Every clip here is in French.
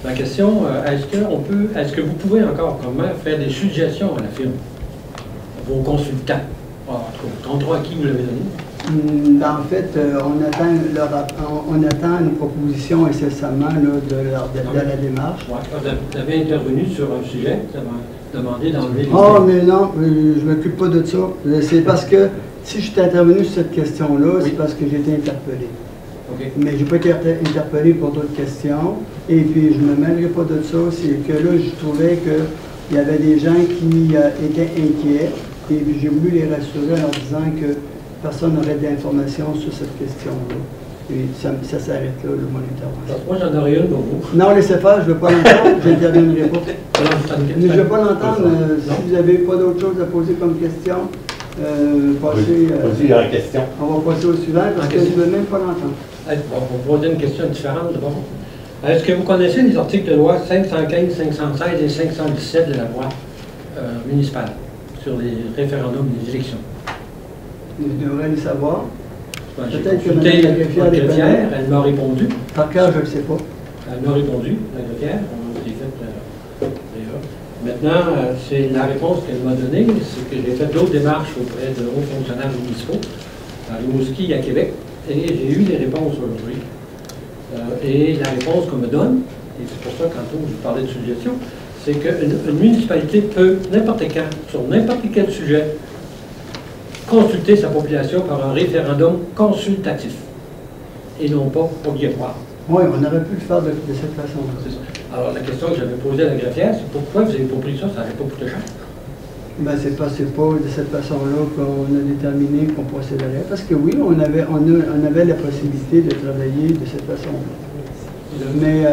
Ma question, est-ce que vous pouvez encore, comme maire, faire des suggestions à la firme, vos consultants? En 33 à qui vous l'avez donné? En fait, on attend une proposition incessamment là, de la démarche. Ouais. Vous avez intervenu sur un sujet, vous avez demandé d'enlever les... Oh, mais non, je ne m'occupe pas de ça. C'est parce que si je suis intervenu sur cette question-là, oui, c'est parce que j'ai été interpellé. Okay. Mais je n'ai pas été interpellé pour d'autres questions. Et puis, je ne me mêlerai pas de ça. C'est que là, je trouvais qu'il y avait des gens qui étaient inquiets. Et puis, j'ai voulu les rassurer en leur disant que personne n'aurait d'informations sur cette question-là. Et ça s'arrête là, mon intervention. Moi, j'en aurais une pour vous. Non, laissez faire, je ne veux pas l'entendre, je n'interviendrai pas. Je ne veux pas l'entendre. Si vous n'avez pas d'autre chose à poser comme question, Posez la question. On va passer au suivant parce que je ne veux même pas l'entendre. Bon, on va poser une question différente d'abord. Est-ce que vous connaissez les articles de loi 515, 516 et 517 de la loi municipale sur les référendums et les élections? Je devrais le savoir. Ben, j'ai Peut-être que consulté Mme la greffière, elle m'a répondu. Par cœur, je ne le sais pas. Elle m'a répondu, la greffière, on l'a fait déjà. Maintenant, c'est la réponse qu'elle m'a donnée, c'est que j'ai fait d'autres démarches auprès de hauts fonctionnaires municipaux, à Rimouski et à Québec, et j'ai eu des réponses aujourd'hui. Et la réponse qu'on me donne, et c'est pour ça que tantôt je parlais de suggestion, c'est qu'une municipalité peut, n'importe quand, sur n'importe quel sujet, consulter sa population par un référendum consultatif, et non pas obligatoire. Oui, on aurait pu le faire de cette façon-là. C'est ça. Alors, la question que j'avais posée à la greffière, c'est pourquoi vous n'avez pas pris ça? Ça n'avait pas coûté cher. Ben, c'est pas de cette façon-là qu'on a déterminé qu'on procéderait. Parce que oui, on avait la possibilité de travailler de cette façon-là. Mais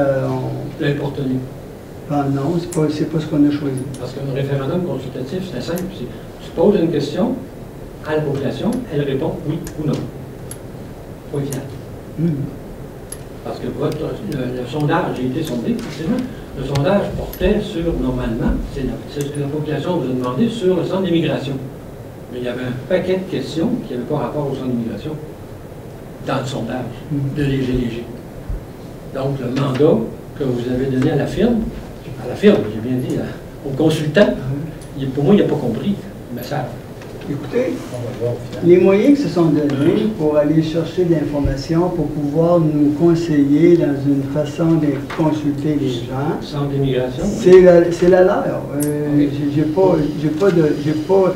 Vous l'avez pas retenu. Ben non, c'est pas ce qu'on a choisi. Parce qu'un référendum consultatif, c'est simple. Tu poses une question à la population, elle répond oui ou non. Point final. Parce que le sondage, j'ai été sondé, effectivement, le sondage portait sur, normalement, c'est ce que la population vous a demandé, sur le centre d'immigration. Mais il y avait un paquet de questions qui n'avaient pas rapport au centre d'immigration dans le sondage de léger. Donc, le mandat que vous avez donné à la firme, j'ai bien dit, au consultant, pour moi, il n'a pas compris le message. Écoutez, les moyens qui se sont donnés pour aller chercher de l'information, pour pouvoir nous conseiller dans une façon de consulter les gens, Centre d'immigration, c'est la leur. J'ai pas.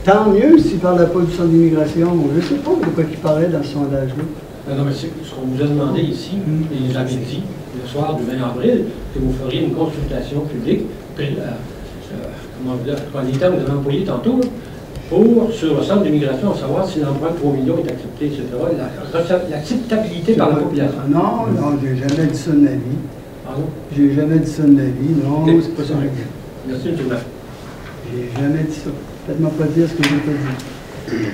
Tant mieux s'ils ne parlaient pas du centre d'immigration. Je ne sais pas de quoi ils parlaient dans ce sondage-là. Non, mais c'est ce qu'on vous a demandé ici, et j'avais dit le soir du 20 avril, que vous feriez une consultation publique, comment vous dire, les termes que vous avez employés tantôt, sur le centre d'immigration, à savoir si l'emprunt de 3 millions est accepté, etc. L'acceptabilité par la population. Non, j'ai jamais dit ça de ma vie. Pardon? J'ai jamais dit ça de ma vie, non, c'est pas ça. Merci, M. le maire. J'ai jamais dit ça. Faites-moi pas dire ce que j'ai pas dit.